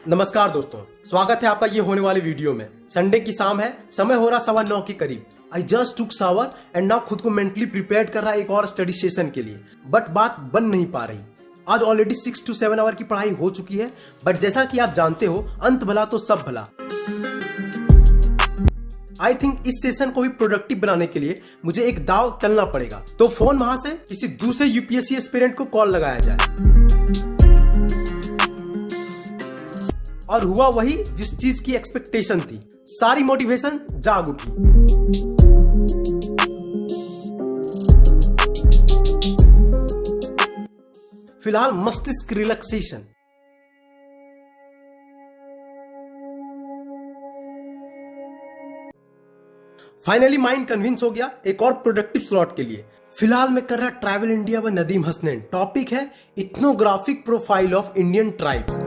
नमस्कार दोस्तों, स्वागत है आपका ये होने वाले वीडियो में। संडे की शाम है, समय हो रहा 9:15 के करीब। I just took shower and now खुद को मेंटली प्रिपेयर कर रहा है एक और स्टडी सेशन के लिए, बट बात बन नहीं पा रही। आज ऑलरेडी 6 to 7 आवर की पढ़ाई हो चुकी है, बट जैसा कि आप जानते हो, अंत भला तो सब भला। आई थिंक इस सेशन को भी प्रोडक्टिव बनाने के लिए मुझे एक दाव चलना पड़ेगा, तो फोन वहां से किसी दूसरे यूपीएससी एस्पिरेंट को कॉल लगाया जाए। और हुआ वही जिस चीज की एक्सपेक्टेशन थी, सारी मोटिवेशन जाग उठी। फिलहाल मस्तिष्क रिलैक्सेशन। फाइनली माइंड कन्विंस हो गया एक और प्रोडक्टिव स्लॉट के लिए। फिलहाल मैं कर रहा ट्रैवल इंडिया व नदीम हसनैन। टॉपिक है ethnographic profile of Indian tribes.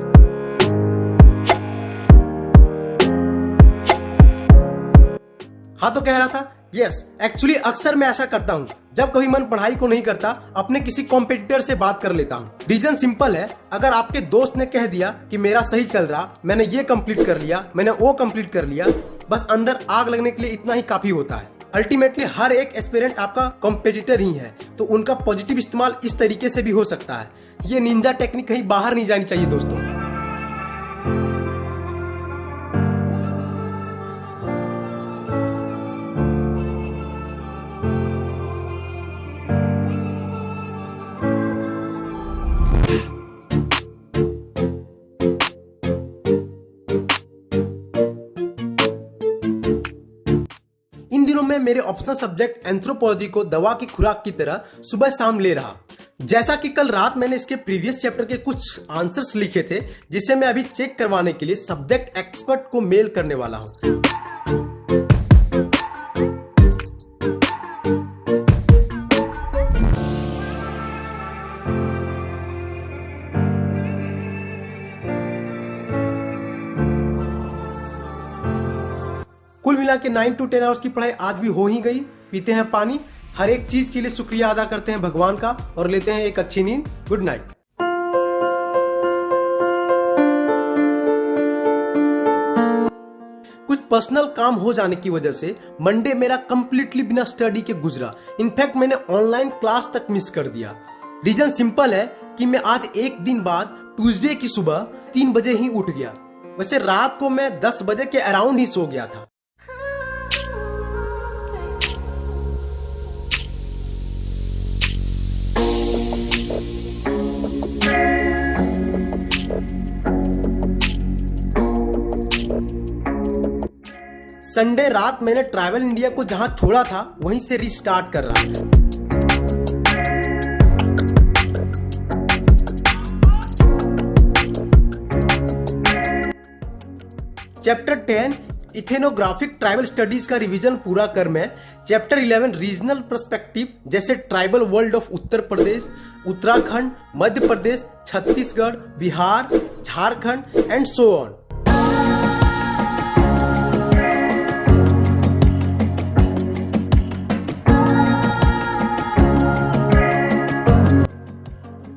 हाँ तो कह रहा था, यस एक्चुअली अक्सर मैं ऐसा करता हूँ। जब कभी मन पढ़ाई को नहीं करता, अपने किसी कॉम्पिटिटर से बात कर लेता हूँ। रीजन सिंपल है, अगर आपके दोस्त ने कह दिया कि मेरा सही चल रहा, मैंने ये कंप्लीट कर लिया, मैंने वो कंप्लीट कर लिया, बस अंदर आग लगने के लिए इतना ही काफी होता है। अल्टीमेटली हर एक एस्पिरेंट आपका कॉम्पिटिटर ही है, तो उनका पॉजिटिव इस्तेमाल इस तरीके से भी हो सकता है। ये निंजा टेक्निक कहीं बाहर नहीं जानी चाहिए दोस्तों। इन दिनों मैं मेरे ऑप्शनल सब्जेक्ट एंथ्रोपोलॉजी को दवा की खुराक की तरह सुबह शाम ले रहा। जैसा कि कल रात मैंने इसके प्रीवियस चैप्टर के कुछ आंसर्स लिखे थे, जिसे मैं अभी चेक करवाने के लिए सब्जेक्ट एक्सपर्ट को मेल करने वाला हूं। कुल मिला के 9 to 10 आवर्स की पढ़ाई आज भी हो ही गई। पीते हैं पानी, हर एक चीज के लिए शुक्रिया अदा करते हैं भगवान का और लेते हैं एक अच्छी नींद। Good night. कुछ पर्सनल काम हो जाने की वजह से मंडे मेरा कंप्लीटली बिना स्टडी के गुजरा। इनफैक्ट मैंने ऑनलाइन क्लास तक मिस कर दिया। रीजन सिंपल है कि मैं आज एक दिन बाद ट्यूसडे की सुबह 3 बजे ही उठ गया। वैसे रात को मैं 10 बजे के अराउंड ही सो गया था। संडे रात मैंने ट्रैवल इंडिया को जहां छोड़ा था वहीं से रिस्टार्ट कर रहा था। चैप्टर 10 इथेनोग्राफिक ट्राइबल स्टडीज का रिवीजन पूरा कर मैं चैप्टर 11 रीजनल पर्सपेक्टिव जैसे tribal world of Uttar Pradesh, Uttarakhand, Madhya Pradesh, Chhattisgarh, Bihar, Jharkhand and so on.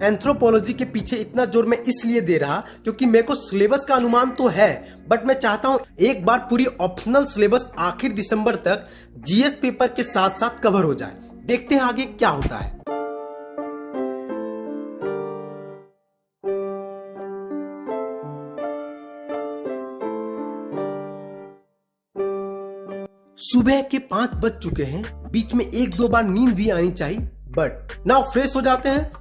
Anthropology के पीछे इतना जोर मैं इसलिए दे रहा क्योंकि मेरे को सिलेबस का अनुमान तो है, बट मैं चाहता हूं एक बार पूरी ऑप्शनल सिलेबस आखिर दिसंबर तक जीएस पेपर के साथ साथ कवर हो जाए। देखते हैं आगे क्या होता है। सुबह के 5 बज चुके हैं, बीच में 1-2 बार नींद भी आनी चाहिए, बट नाउ फ्रेश हो जाते हैं।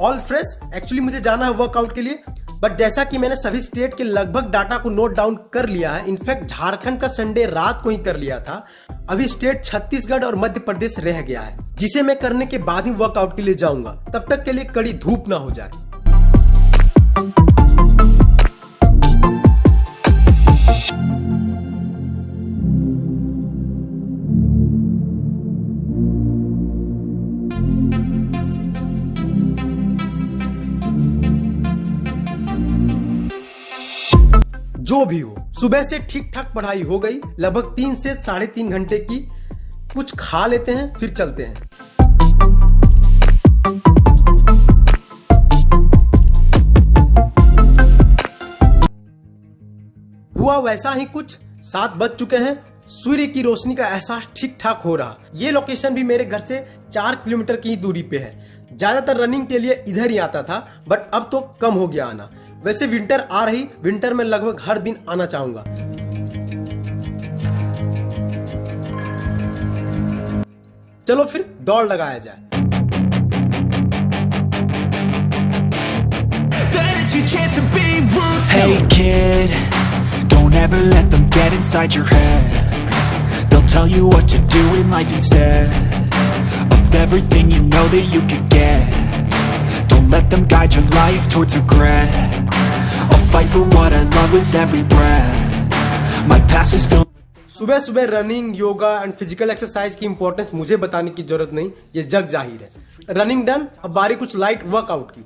All fresh. एक्चुअली मुझे जाना है वर्कआउट के लिए, बट जैसा कि मैंने सभी स्टेट के लगभग डाटा को नोट डाउन कर लिया है, इनफैक्ट झारखंड का संडे रात को ही कर लिया था। अभी स्टेट छत्तीसगढ़ और मध्य प्रदेश रह गया है, जिसे मैं करने के बाद ही वर्कआउट के लिए जाऊंगा। तब तक के लिए कड़ी धूप ना हो जाए। जो भी हो, सुबह से ठीक ठाक पढ़ाई हो गई, लगभग 3 से 3.5 घंटे की। कुछ खा लेते हैं फिर चलते हैं। हुआ वैसा ही कुछ, 7 बज चुके हैं। सूर्य की रोशनी का एहसास ठीक ठाक हो रहा। ये लोकेशन भी मेरे घर से 4 किलोमीटर की दूरी पे है। ज्यादातर रनिंग के लिए इधर ही आता था, बट अब तो कम हो गया आना। वैसे विंटर आ रही, विंटर में लगभग हर दिन आना चाहूंगा। चलो फिर दौड़ लगाया जाए। Hey kid, don't ever let them get inside your head. They'll tell you what to do in life instead of everything you know that you could get. Don't let them guide your life towards regret. I'll fight for what I love with every breath. My past is filled. सुबह सुबह running, yoga and physical exercise की importance मुझे बताने की जरूरत नहीं, ये जग जाहिर है। रनिंग डन, अब बारी कुछ लाइट वर्कआउट की।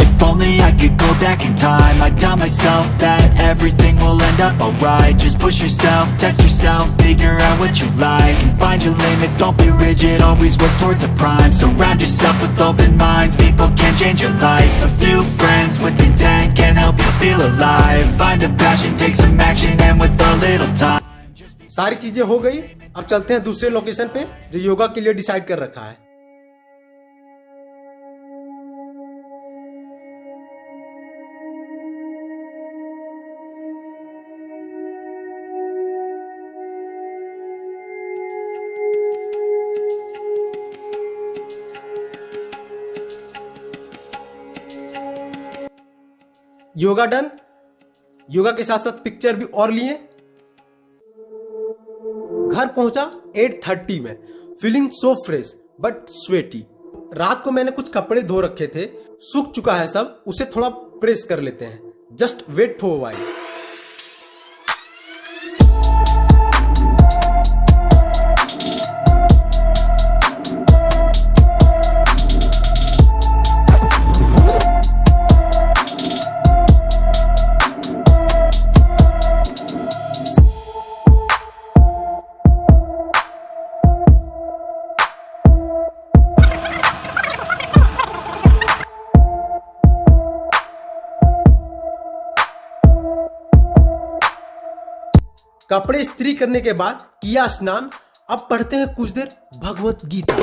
If only I could go back in time, I'd tell myself that everything will end up alright. Just push yourself, test yourself, figure out what you like, and find your limits, don't be rigid, always work towards a prime. Surround yourself with open minds, people can change your life. A few friends with intent can help you feel alive. Find a passion, take some action, and with a little time. सारी चीजें हो गई, अब चलते हैं दूसरे location पे जो योगा के लिए डिसाइड कर रखा है। योगा डन, योगा के साथ साथ पिक्चर भी और लिए। घर पहुंचा 8:30 में, feeling so fresh but sweaty. रात को मैंने कुछ कपड़े धो रखे थे, सूख चुका है सब, उसे थोड़ा प्रेस कर लेते हैं। Just wait for while. कपड़े इस्त्री करने के बाद किया स्नान। अब पढ़ते हैं कुछ देर भगवत गीता।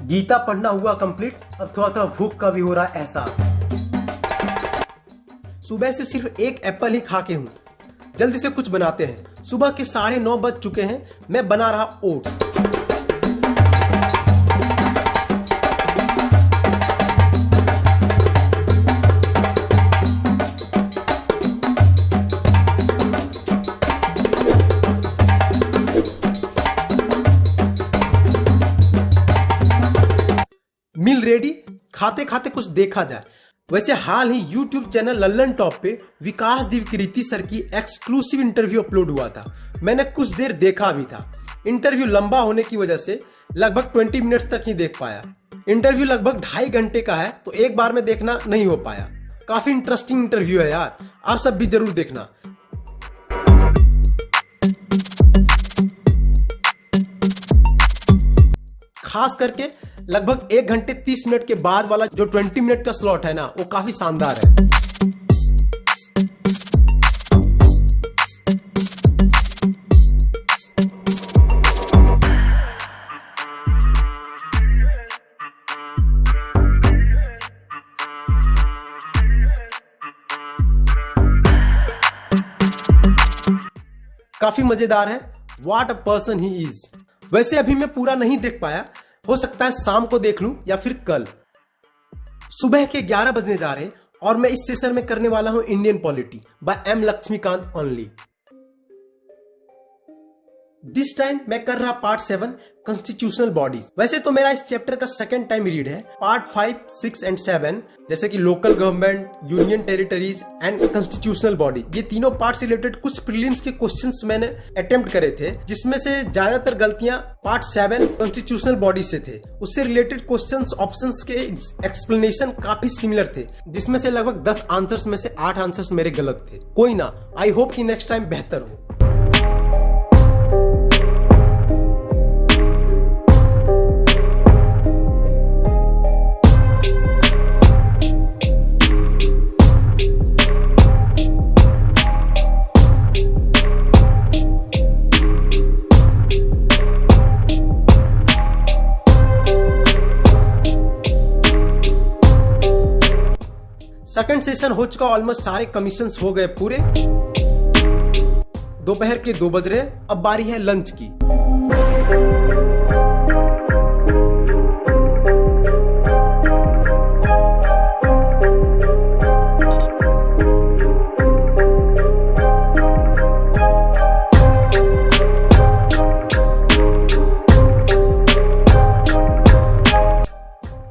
गीता पढ़ना हुआ कंप्लीट। अब थोड़ा थोड़ा भूख का भी हो रहा है एहसास। सुबह से सिर्फ एक एप्पल ही खा के हूं। जल्दी से कुछ बनाते हैं। सुबह के 9:30 बज चुके हैं। मैं बना रहा ओट्स। मील रेडी, खाते खाते कुछ देखा जाए। वैसे हाल ही YouTube चैनल लल्लन टॉप पे विकास दिवकृति सर की एक्सक्लूसिव इंटरव्यू अपलोड हुआ था। मैंने कुछ देर देखा भी था। इंटरव्यू लंबा होने की वजह से लगभग 20 मिनट्स तक ही देख पाया। इंटरव्यू लगभग 2.5 घंटे का है, तो एक बार में देखना नहीं हो पाया। काफी इंटरेस्टिंग इंटरव्यू है यार, आप सब भी जरूर देखना। खास करके लगभग 1 घंटे 30 मिनट के बाद वाला जो 20 मिनट का स्लॉट है ना, वो काफी शानदार है। काफी मजेदार है। What a person he is. वैसे अभी मैं पूरा नहीं देख पाया, हो सकता है शाम को देख लूं या फिर कल। सुबह के 11 बजने जा रहे हैं और मैं इस सेशन में करने वाला हूं Indian polity by M Laxmikanth only. This time मैं कर रहा पार्ट 7 कॉन्स्टिट्यूशनल बॉडीज। वैसे तो मेरा इस चैप्टर का सेकंड टाइम रीड है। पार्ट 5, 6 एंड 7 जैसे कि local government, union territories and constitutional body, ये तीनों पार्ट से रिलेटेड कुछ प्रीलिम्स के क्वेश्चंस मैंने अटेम्प्ट करे थे, जिसमें से ज्यादातर गलतियां पार्ट 7 कॉन्स्टिट्यूशनल बॉडी से थे। उससे रिलेटेड क्वेश्चंस ऑप्शंस के एक्सप्लेनेशन काफी सिमिलर थे, जिसमें से लगभग 10 आंसर्स में से 8 आंसर्स मेरे गलत थे। कोई ना, आई होप कि नेक्स्ट टाइम बेहतर हो। सेकंड सेशन हो चुका, ऑलमोस्ट सारे कमीशंस हो गए पूरे। दोपहर के 2 बज रहे, अब बारी है लंच की।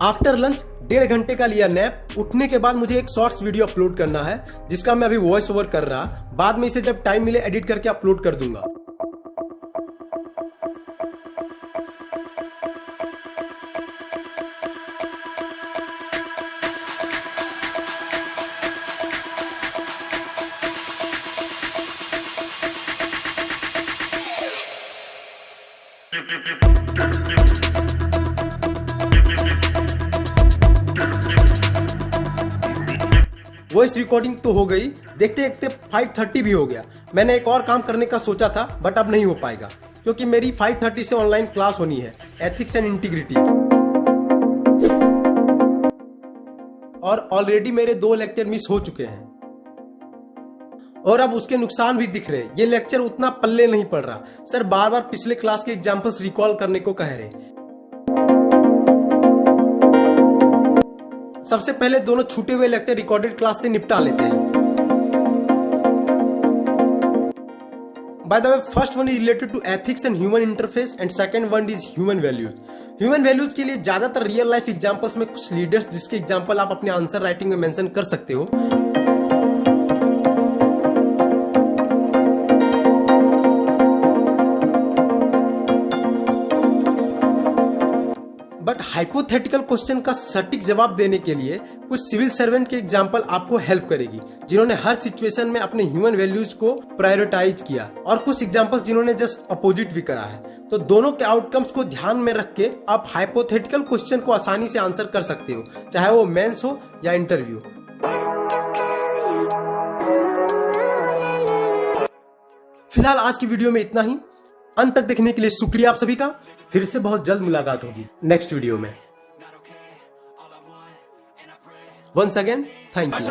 आफ्टर लंच 1.5 घंटे का लिया नैप। उठने के बाद मुझे एक शॉर्ट्स वीडियो अपलोड करना है, जिसका मैं अभी वॉइस ओवर कर रहा। बाद में इसे जब टाइम मिले एडिट करके अपलोड कर दूंगा। वॉइस रिकॉर्डिंग तो हो गई, देखते देखते 5:30 भी हो गया। मैंने एक और काम करने का सोचा था, बट अब नहीं हो पाएगा, क्योंकि मेरी 5:30 से ऑनलाइन क्लास होनी है एथिक्स एंड इंटीग्रिटी। और ऑलरेडी मेरे 2 लेक्चर मिस हो चुके हैं, और अब उसके नुकसान भी दिख रहे। ये लेक्चर उतना पल्ले नहीं पड़ रहा। सर बार बार पिछले क्लास के एग्जाम्पल्स रिकॉल करने को कह रहे। सबसे पहले दोनों छूटे हुए लेक्चर रिकॉर्डेड क्लास से निपटा लेते हैं। By the way, first one is related to ethics and human interface and second one is human values. Human values के लिए ज्यादातर रियल लाइफ एग्जांपल्स में कुछ लीडर्स, जिसके एग्जांपल आप अपने आंसर राइटिंग में मेंशन कर सकते हो। बट हाइपोथेटिकल क्वेश्चन का सटीक जवाब देने के लिए कुछ सिविल सर्वेंट के एग्जांपल आपको हेल्प करेगी, जिन्होंने हर सिचुएशन में अपने ह्यूमन वैल्यूज को प्रायोरिटाइज किया, और कुछ एग्जांपल्स जिन्होंने जस्ट अपोजिट भी करा है। तो दोनों के आउटकम्स को ध्यान में रख के आप हाइपोथेटिकल क्वेश्चन को आसानी से आंसर कर सकते हो, चाहे वो मेंस हो या इंटरव्यू। फिलहाल आज की वीडियो में इतना ही। अंत तक देखने के लिए शुक्रिया आप सभी का। फिर से बहुत जल्द मुलाकात होगी नेक्स्ट वीडियो में। Once again, thank you.